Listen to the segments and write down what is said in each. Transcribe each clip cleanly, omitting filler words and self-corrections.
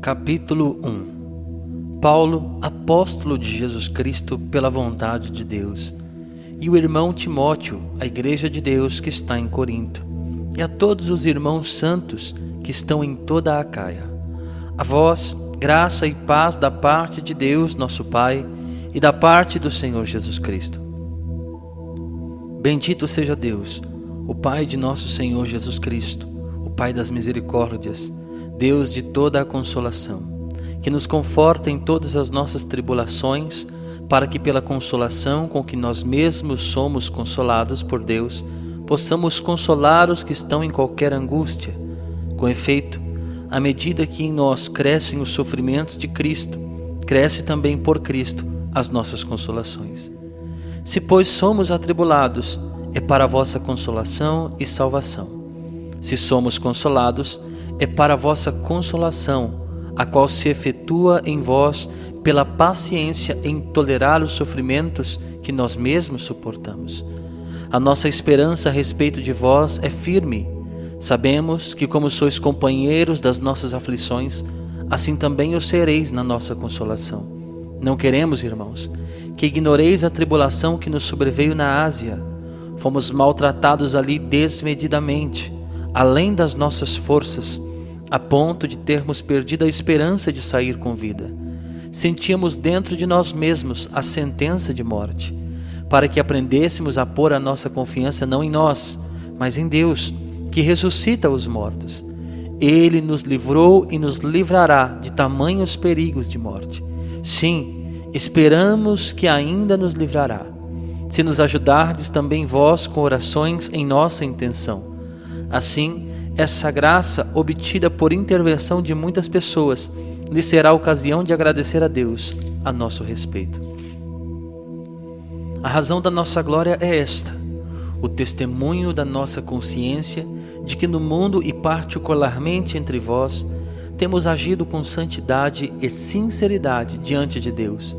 Capítulo 1. Paulo, apóstolo de Jesus Cristo pela vontade de Deus, e o irmão Timóteo, à igreja de Deus que está em Corinto, e a todos os irmãos santos que estão em toda a Acaia. A vós, graça e paz da parte de Deus, nosso Pai, e da parte do Senhor Jesus Cristo. Bendito seja Deus, o Pai de nosso Senhor Jesus Cristo, o Pai das misericórdias, Deus de toda a consolação, que nos conforta em todas as nossas tribulações, para que pela consolação com que nós mesmos somos consolados por Deus, possamos consolar os que estão em qualquer angústia. Com efeito, à medida que em nós crescem os sofrimentos de Cristo, cresce também por Cristo as nossas consolações. Se, pois, somos atribulados, é para a vossa consolação e salvação. Se somos consolados, é para a vossa consolação, a qual se efetua em vós pela paciência em tolerar os sofrimentos que nós mesmos suportamos. A nossa esperança a respeito de vós é firme. Sabemos que, como sois companheiros das nossas aflições, assim também o sereis na nossa consolação. Não queremos, irmãos, que ignoreis a tribulação que nos sobreveio na Ásia. Fomos maltratados ali desmedidamente, além das nossas forças, a ponto de termos perdido a esperança de sair com vida. Sentíamos dentro de nós mesmos a sentença de morte, para que aprendêssemos a pôr a nossa confiança não em nós, mas em Deus, que ressuscita os mortos. Ele nos livrou e nos livrará de tamanhos perigos de morte. Sim, esperamos que ainda nos livrará, se nos ajudardes também vós com orações em nossa intenção. Assim, essa graça, obtida por intervenção de muitas pessoas, lhe será ocasião de agradecer a Deus a nosso respeito. A razão da nossa glória é esta: o testemunho da nossa consciência de que no mundo e particularmente entre vós, temos agido com santidade e sinceridade diante de Deus,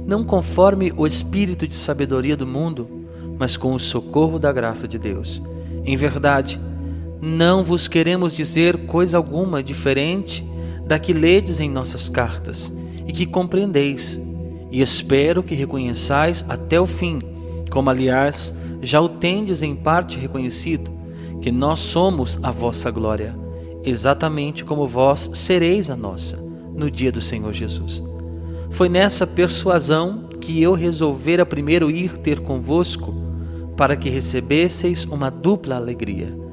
não conforme o espírito de sabedoria do mundo, mas com o socorro da graça de Deus. Em verdade, não vos queremos dizer coisa alguma diferente da que ledes em nossas cartas e que compreendeis, e espero que reconheçais até o fim, como aliás já o tendes em parte reconhecido, que nós somos a vossa glória, exatamente como vós sereis a nossa, no dia do Senhor Jesus. Foi nessa persuasão que eu resolvera primeiro ir ter convosco, para que recebesseis uma dupla alegria.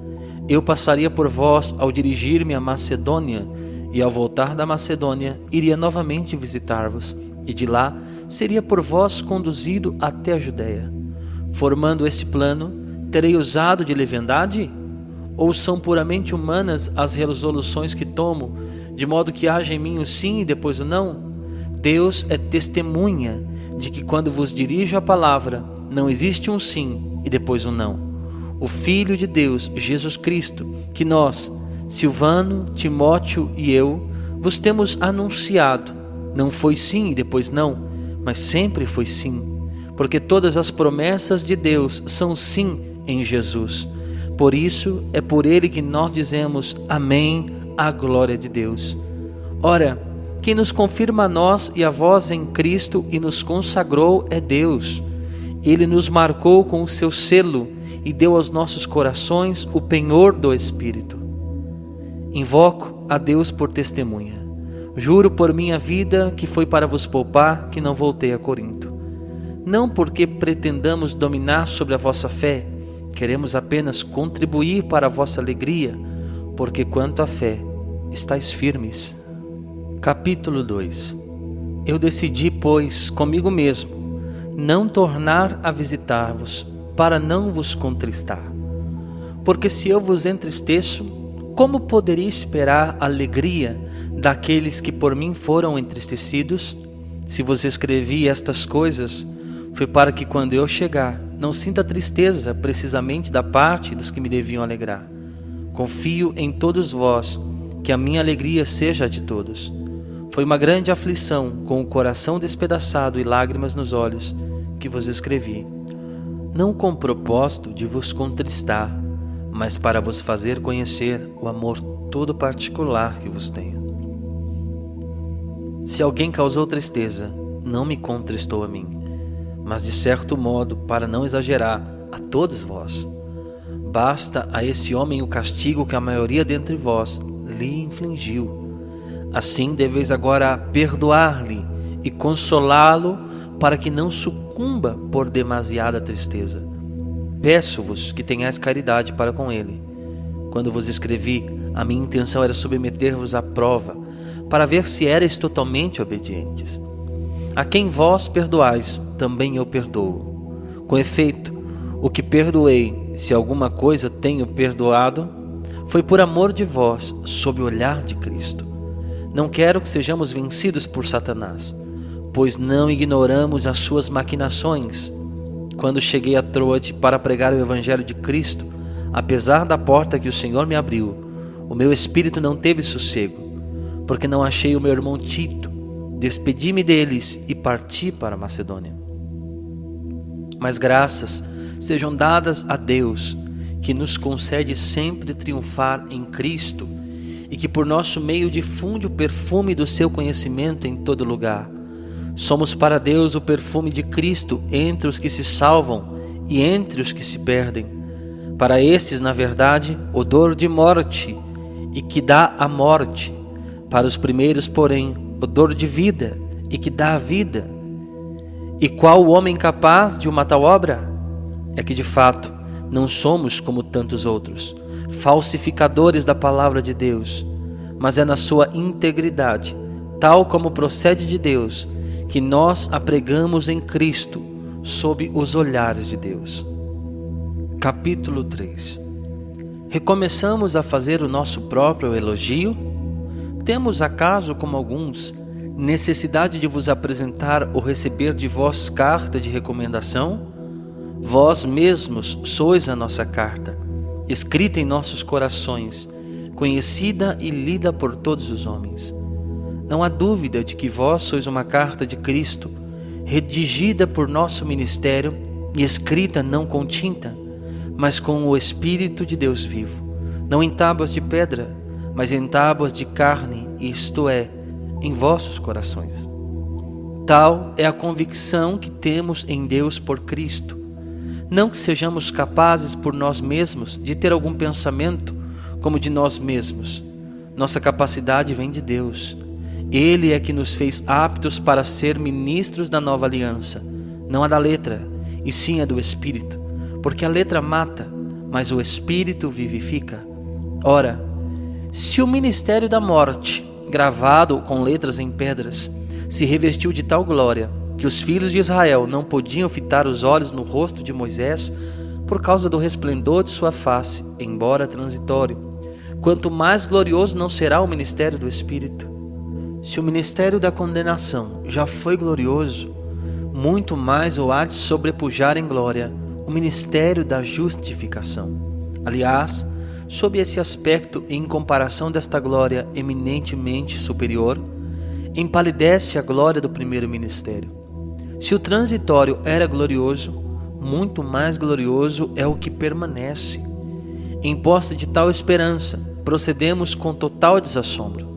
Eu passaria por vós ao dirigir-me a Macedônia, e ao voltar da Macedônia, iria novamente visitar-vos, e de lá seria por vós conduzido até a Judéia. Formando esse plano, terei usado de leviandade? Ou são puramente humanas as resoluções que tomo, de modo que haja em mim o sim e depois o não? Deus é testemunha de que quando vos dirijo a palavra, não existe um sim e depois um não. O Filho de Deus, Jesus Cristo, que nós, Silvano, Timóteo e eu, vos temos anunciado, não foi sim e depois não, mas sempre foi sim, porque todas as promessas de Deus são sim em Jesus. Por isso, é por ele que nós dizemos amém à glória de Deus. Ora, quem nos confirma a nós e a vós em Cristo e nos consagrou é Deus. Ele nos marcou com o seu selo e deu aos nossos corações o penhor do Espírito. Invoco a Deus por testemunha. Juro por minha vida que foi para vos poupar que não voltei a Corinto. Não porque pretendamos dominar sobre a vossa fé, queremos apenas contribuir para a vossa alegria, porque quanto à fé, estáis firmes. Capítulo 2. Eu decidi, pois, comigo mesmo, não tornar a visitar-vos, para não vos contristar. Porque se eu vos entristeço, como poderia esperar a alegria daqueles que por mim foram entristecidos? Se vos escrevi estas coisas, foi para que quando eu chegar, não sinta tristeza precisamente da parte dos que me deviam alegrar. Confio em todos vós, que a minha alegria seja a de todos. Foi uma grande aflição, com o coração despedaçado e lágrimas nos olhos, que vos escrevi. Não com propósito de vos contristar, mas para vos fazer conhecer o amor todo particular que vos tenho. Se alguém causou tristeza, não me contristou a mim, mas de certo modo, para não exagerar, a todos vós. Basta a esse homem o castigo que a maioria dentre vós lhe infligiu. Assim deveis agora perdoar-lhe e consolá-lo para que não sucumba por demasiada tristeza. Peço-vos que tenhais caridade para com ele. Quando vos escrevi, a minha intenção era submeter-vos à prova, para ver se erais totalmente obedientes. A quem vós perdoais, também eu perdoo. Com efeito, o que perdoei, se alguma coisa tenho perdoado, foi por amor de vós, sob o olhar de Cristo. Não quero que sejamos vencidos por Satanás, pois não ignoramos as suas maquinações. Quando cheguei a Troade para pregar o Evangelho de Cristo, apesar da porta que o Senhor me abriu, o meu espírito não teve sossego, porque não achei o meu irmão Tito. Despedi-me deles e parti para a Macedônia. Mas graças sejam dadas a Deus, que nos concede sempre triunfar em Cristo e que por nosso meio difunde o perfume do seu conhecimento em todo lugar. Somos para Deus o perfume de Cristo entre os que se salvam e entre os que se perdem. Para estes, na verdade, odor de morte e que dá a morte. Para os primeiros, porém, odor de vida e que dá a vida. E qual o homem capaz de uma tal obra? É que de fato não somos como tantos outros, falsificadores da palavra de Deus, mas é na sua integridade, tal como procede de Deus, que nós a pregamos em Cristo, sob os olhares de Deus. Capítulo 3. Recomeçamos a fazer o nosso próprio elogio? Temos acaso, como alguns, necessidade de vos apresentar ou receber de vós carta de recomendação? Vós mesmos sois a nossa carta, escrita em nossos corações, conhecida e lida por todos os homens. Não há dúvida de que vós sois uma carta de Cristo, redigida por nosso ministério e escrita não com tinta, mas com o Espírito de Deus vivo, não em tábuas de pedra, mas em tábuas de carne, isto é, em vossos corações. Tal é a convicção que temos em Deus por Cristo. Não que sejamos capazes por nós mesmos de ter algum pensamento como de nós mesmos. Nossa capacidade vem de Deus. Ele é que nos fez aptos para ser ministros da nova aliança, não a da letra, e sim a do Espírito, porque a letra mata, mas o Espírito vivifica. Ora, se o ministério da morte, gravado com letras em pedras, se revestiu de tal glória, que os filhos de Israel não podiam fitar os olhos no rosto de Moisés por causa do resplendor de sua face, embora transitório, quanto mais glorioso não será o ministério do Espírito. Se o ministério da condenação já foi glorioso, muito mais o há de sobrepujar em glória o ministério da justificação. Aliás, sob esse aspecto e em comparação desta glória eminentemente superior, empalidece a glória do primeiro ministério. Se o transitório era glorioso, muito mais glorioso é o que permanece. Em posse de tal esperança, procedemos com total desassombro.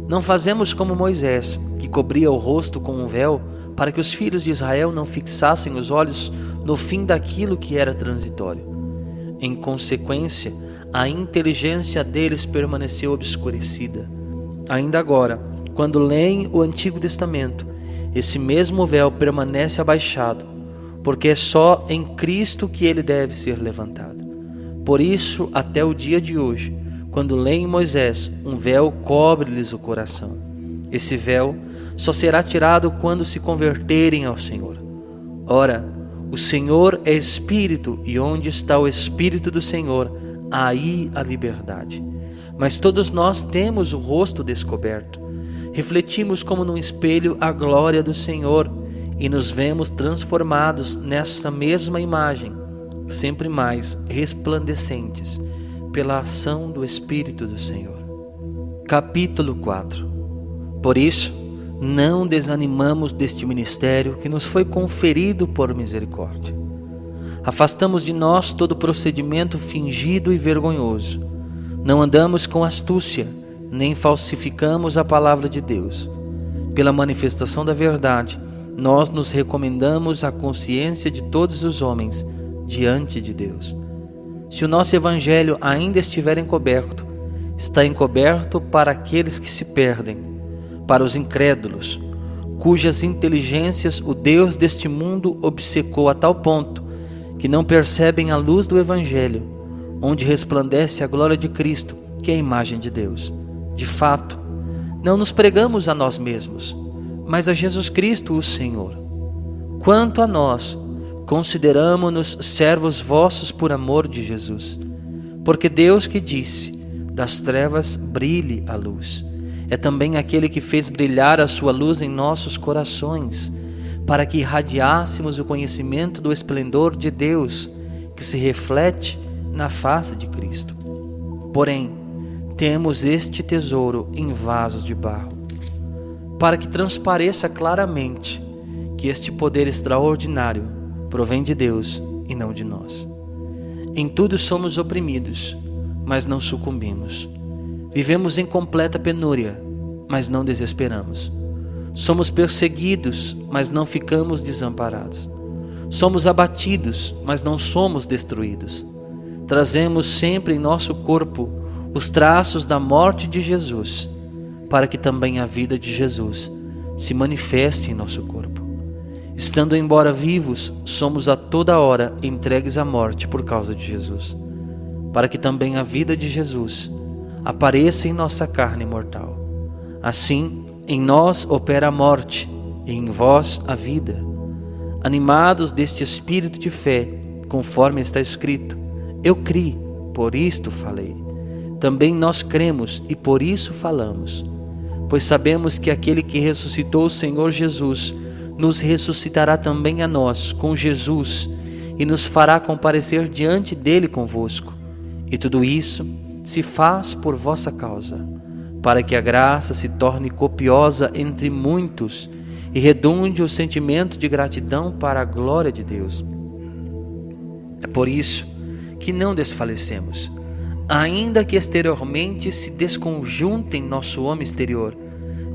Não fazemos como Moisés, que cobria o rosto com um véu, para que os filhos de Israel não fixassem os olhos no fim daquilo que era transitório. Em consequência, a inteligência deles permaneceu obscurecida. Ainda agora, quando leem o Antigo Testamento, esse mesmo véu permanece abaixado, porque é só em Cristo que ele deve ser levantado. Por isso, até o dia de hoje, quando leem Moisés, um véu cobre-lhes o coração. Esse véu só será tirado quando se converterem ao Senhor. Ora, o Senhor é Espírito, e onde está o Espírito do Senhor, aí a liberdade. Mas todos nós temos o rosto descoberto. Refletimos como num espelho a glória do Senhor e nos vemos transformados nessa mesma imagem, sempre mais resplandecentes pela ação do Espírito do Senhor. Capítulo 4. Por isso, não desanimamos deste ministério que nos foi conferido por misericórdia. Afastamos de nós todo procedimento fingido e vergonhoso. Não andamos com astúcia, nem falsificamos a palavra de Deus. pela manifestação da verdade, nós nos recomendamos à consciência de todos os homens diante de Deus. Se o nosso evangelho ainda estiver encoberto, está encoberto para aqueles que se perdem, para os incrédulos, cujas inteligências o Deus deste mundo obcecou a tal ponto que não percebem a luz do evangelho, onde resplandece a glória de Cristo, que é a imagem de Deus. De fato, não nos pregamos a nós mesmos, mas a Jesus Cristo, o Senhor. Quanto a nós, consideramo-nos servos vossos por amor de Jesus, porque Deus que disse: das trevas brilhe a luz, é também aquele que fez brilhar a sua luz em nossos corações, para que irradiássemos o conhecimento do esplendor de Deus, que se reflete na face de Cristo. Porém, temos este tesouro em vasos de barro, para que transpareça claramente que este poder extraordinário provém de Deus e não de nós. Em tudo somos oprimidos, mas não sucumbimos. Vivemos em completa penúria, mas não desesperamos. Somos perseguidos, mas não ficamos desamparados. Somos abatidos, mas não somos destruídos. Trazemos sempre em nosso corpo os traços da morte de Jesus, para que também a vida de Jesus se manifeste em nosso corpo. Estando embora vivos, somos a toda hora entregues à morte por causa de Jesus, para que também a vida de Jesus apareça em nossa carne mortal. Assim, em nós opera a morte, e em vós a vida. Animados deste espírito de fé, conforme está escrito: eu criei, por isto falei. Também nós cremos e por isso falamos, pois sabemos que aquele que ressuscitou o Senhor Jesus nos ressuscitará também a nós com Jesus e nos fará comparecer diante dele convosco. E tudo isso se faz por vossa causa, para que a graça se torne copiosa entre muitos e redunde o sentimento de gratidão para a glória de Deus. É por isso que não desfalecemos, ainda que exteriormente se desconjuntem nosso homem exterior,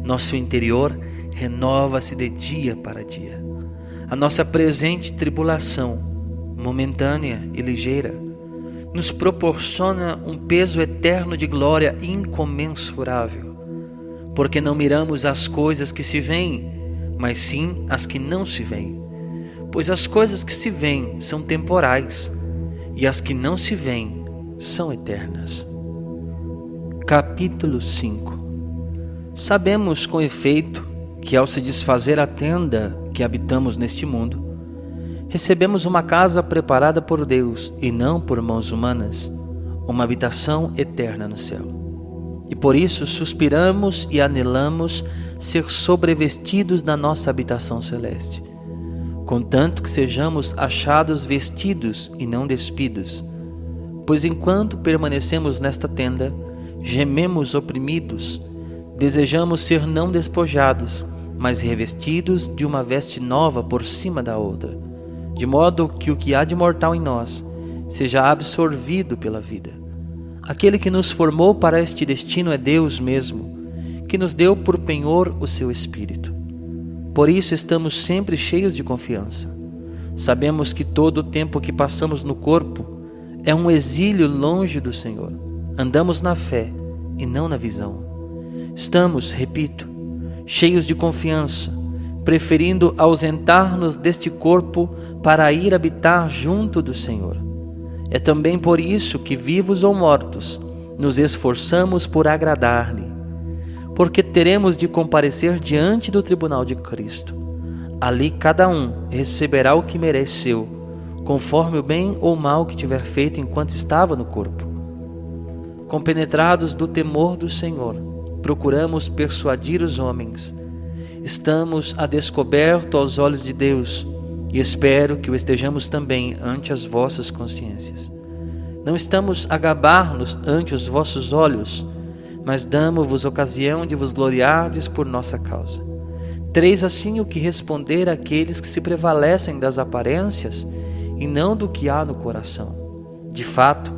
nosso interior renova-se de dia para dia. A nossa presente tribulação, momentânea e ligeira, nos proporciona um peso eterno de glória incomensurável, porque não miramos as coisas que se veem, mas sim as que não se veem. Pois as coisas que se veem são temporais, e as que não se veem são eternas. Capítulo 5. Sabemos com efeito que ao se desfazer a tenda que habitamos neste mundo, recebemos uma casa preparada por Deus e não por mãos humanas, uma habitação eterna no céu. E por isso suspiramos e anelamos ser sobrevestidos da nossa habitação celeste, contanto que sejamos achados vestidos e não despidos. Pois enquanto permanecemos nesta tenda, gememos oprimidos, desejamos ser não despojados, mas revestidos de uma veste nova por cima da outra, de modo que o que há de mortal em nós seja absorvido pela vida. Aquele que nos formou para este destino é Deus mesmo, que nos deu por penhor o seu Espírito. Por isso estamos sempre cheios de confiança. Sabemos que todo o tempo que passamos no corpo é um exílio longe do Senhor. Andamos na fé e não na visão. Estamos, repito, cheios de confiança, preferindo ausentar-nos deste corpo para ir habitar junto do Senhor. É também por isso que, vivos ou mortos, nos esforçamos por agradar-lhe, porque teremos de comparecer diante do tribunal de Cristo. Ali cada um receberá o que mereceu, conforme o bem ou mal que tiver feito enquanto estava no corpo. Compenetrados do temor do Senhor, procuramos persuadir os homens. Estamos a descoberto aos olhos de Deus, e espero que o estejamos também ante as vossas consciências. Não estamos a gabar-nos ante os vossos olhos, mas damo-vos ocasião de vos gloriardes por nossa causa. Tereis assim o que responder àqueles que se prevalecem das aparências e não do que há no coração. De fato,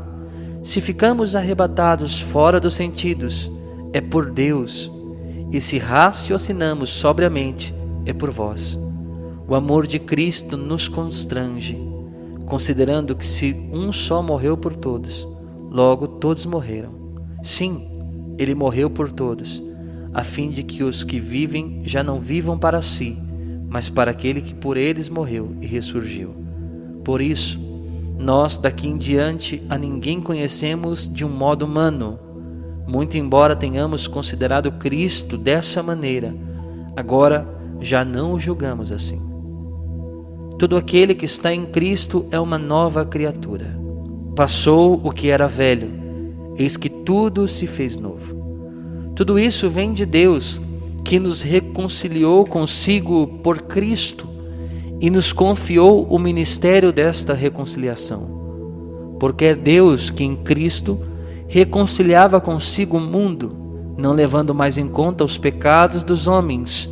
se ficamos arrebatados fora dos sentidos, é por Deus, e se raciocinamos sobriamente, é por vós. O amor de Cristo nos constrange, considerando que se um só morreu por todos, logo todos morreram. Sim, ele morreu por todos, a fim de que os que vivem já não vivam para si, mas para aquele que por eles morreu e ressurgiu. Por isso, nós daqui em diante a ninguém conhecemos de um modo humano. Muito embora tenhamos considerado Cristo dessa maneira, agora já não o julgamos assim. Todo aquele que está em Cristo é uma nova criatura. Passou o que era velho, eis que tudo se fez novo. Tudo isso vem de Deus, que nos reconciliou consigo por Cristo e nos confiou o ministério desta reconciliação. Porque é Deus que em Cristo reconciliava consigo o mundo, não levando mais em conta os pecados dos homens,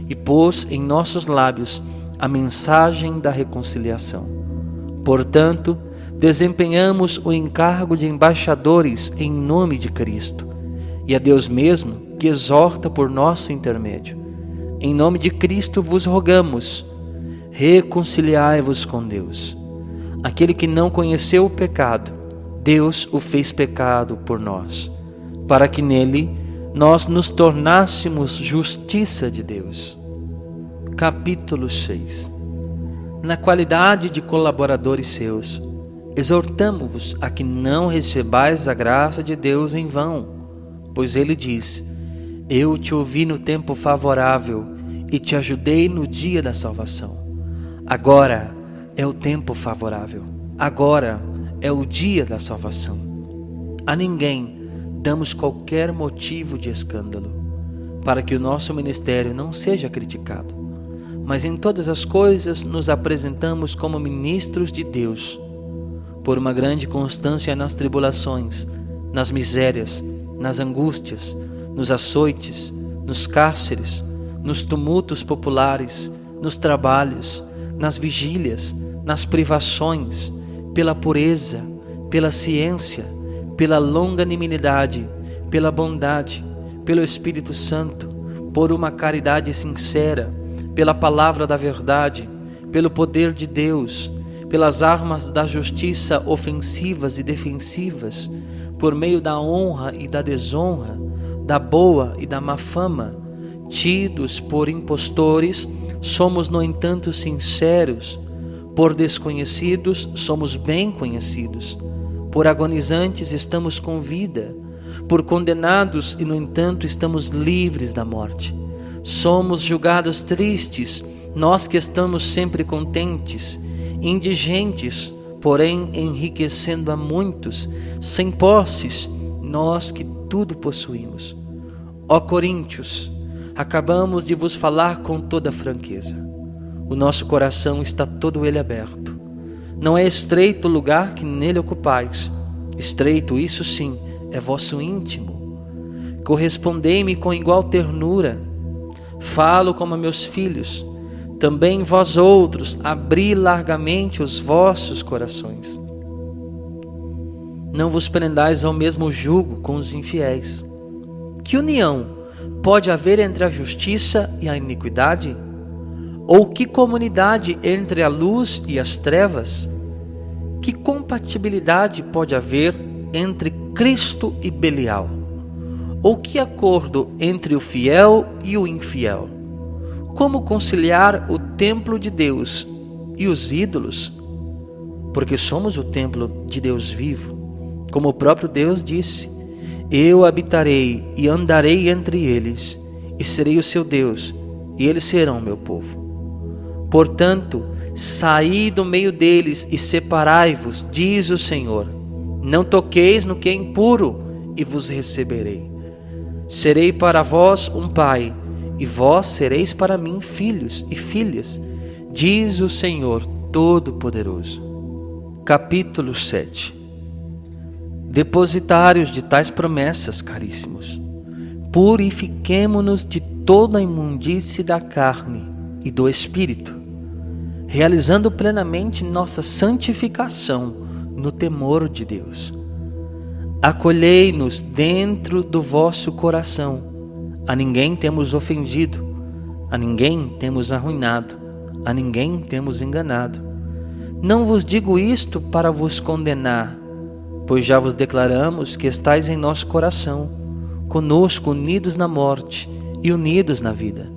e pôs em nossos lábios a mensagem da reconciliação. Portanto, desempenhamos o encargo de embaixadores em nome de Cristo, e a Deus mesmo que exorta por nosso intermédio. Em nome de Cristo vos rogamos, reconciliai-vos com Deus. Aquele que não conheceu o pecado, Deus o fez pecado por nós, para que nele nós nos tornássemos justiça de Deus. Capítulo 6. Na qualidade de colaboradores seus, exortamo-vos a que não recebais a graça de Deus em vão, pois ele diz: eu te ouvi no tempo favorável e te ajudei no dia da salvação. Agora é o tempo favorável, agora é o dia da salvação. A ninguém damos qualquer motivo de escândalo, para que o nosso ministério não seja criticado. Mas em todas as coisas nos apresentamos como ministros de Deus, por uma grande constância nas tribulações, nas misérias, nas angústias, nos açoites, nos cárceres, nos tumultos populares, nos trabalhos, nas vigílias, nas privações, pela pureza, pela ciência, pela longanimidade, pela bondade, pelo Espírito Santo, por uma caridade sincera, pela palavra da verdade, pelo poder de Deus, pelas armas da justiça ofensivas e defensivas, por meio da honra e da desonra, da boa e da má fama, tidos por impostores, somos no entanto sinceros, por desconhecidos somos bem conhecidos, por agonizantes estamos com vida, por condenados e no entanto estamos livres da morte. Somos julgados tristes, nós que estamos sempre contentes, indigentes, porém enriquecendo a muitos, sem posses, nós que tudo possuímos. Ó Coríntios, acabamos de vos falar com toda franqueza. O nosso coração está todo ele aberto. Não é estreito o lugar que nele ocupais. Estreito, isso sim, é vosso íntimo. Correspondei-me com igual ternura. Falo como a meus filhos. Também vós outros, abri largamente os vossos corações. Não vos prendais ao mesmo jugo com os infiéis. Que união pode haver entre a justiça e a iniquidade? Ou que comunidade entre a luz e as trevas? Que compatibilidade pode haver entre Cristo e Belial? Ou que acordo entre o fiel e o infiel? Como conciliar o templo de Deus e os ídolos? Porque somos o templo de Deus vivo. Como o próprio Deus disse: eu habitarei e andarei entre eles, e serei o seu Deus, e eles serão meu povo. Portanto, saí do meio deles e separai-vos, diz o Senhor. Não toqueis no que é impuro, e vos receberei. Serei para vós um pai, e vós sereis para mim filhos e filhas, diz o Senhor Todo-Poderoso. Capítulo 7. Depositários de tais promessas, caríssimos, purifiquemo-nos de toda a imundície da carne e do espírito, realizando plenamente nossa santificação no temor de Deus. Acolhei-nos dentro do vosso coração, A ninguém temos ofendido, a ninguém temos arruinado, a ninguém temos enganado. Não vos digo isto para vos condenar, pois já vos declaramos que estáis em nosso coração, conosco unidos na morte e unidos na vida.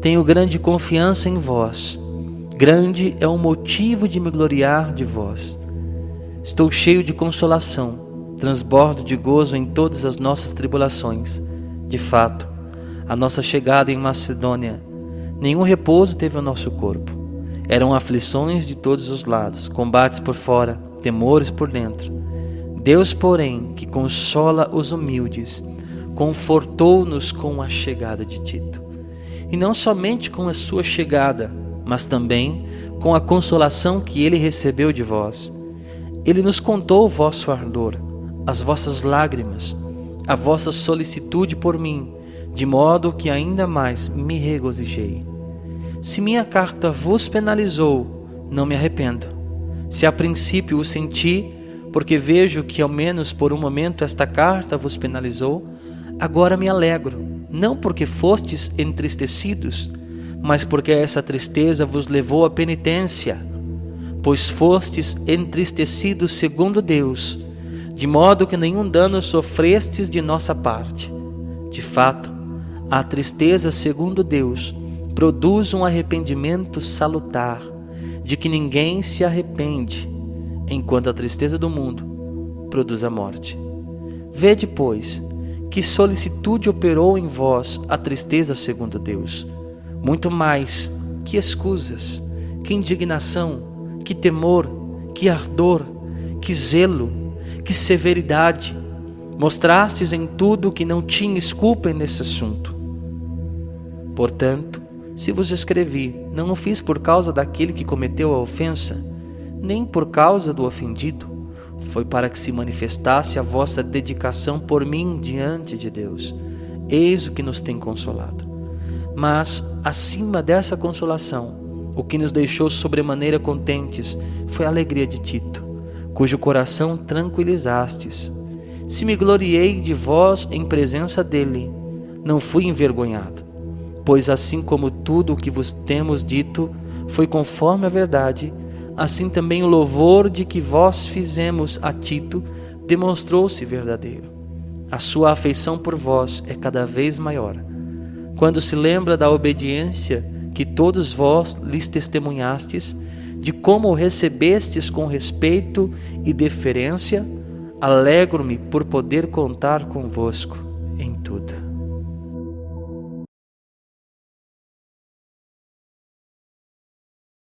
Tenho grande confiança em vós, grande é o motivo de me gloriar de vós. Estou cheio de consolação, transbordo de gozo em todas as nossas tribulações. De fato, a nossa chegada em Macedônia, nenhum repouso teve o nosso corpo. Eram aflições de todos os lados, combates por fora, temores por dentro. Deus, porém, que consola os humildes, confortou-nos com a chegada de Tito. E não somente com a sua chegada, mas também com a consolação que ele recebeu de vós. Ele nos contou o vosso ardor, as vossas lágrimas, a vossa solicitude por mim, de modo que ainda mais me regozijei. Se minha carta vos penalizou, não me arrependo. Se a princípio o senti, porque vejo que ao menos por um momento esta carta vos penalizou, agora me alegro, não porque fostes entristecidos, mas porque essa tristeza vos levou à penitência, pois fostes entristecidos segundo Deus, de modo que nenhum dano sofrestes de nossa parte. De fato, a tristeza segundo Deus produz um arrependimento salutar, de que ninguém se arrepende, enquanto a tristeza do mundo produz a morte. Vede, pois, que solicitude operou em vós a tristeza segundo Deus, muito mais que escusas, que indignação, que temor, que ardor, que zelo, que severidade. Mostrastes em tudo que não tinhas culpa nesse assunto. Portanto, se vos escrevi, não o fiz por causa daquele que cometeu a ofensa, nem por causa do ofendido. Foi para que se manifestasse a vossa dedicação por mim diante de Deus. Eis o que nos tem consolado. Mas, acima dessa consolação, o que nos deixou sobremaneira contentes foi a alegria de Tito, cujo coração tranquilizastes. Se me gloriei de vós em presença dele, não fui envergonhado, pois assim como tudo o que vos temos dito foi conforme a verdade, assim também o louvor de que vós fizemos a Tito demonstrou-se verdadeiro. A sua afeição por vós é cada vez maior, quando se lembra da obediência que todos vós lhes testemunhastes, de como o recebestes com respeito e deferência. Alegro-me por poder contar convosco em tudo.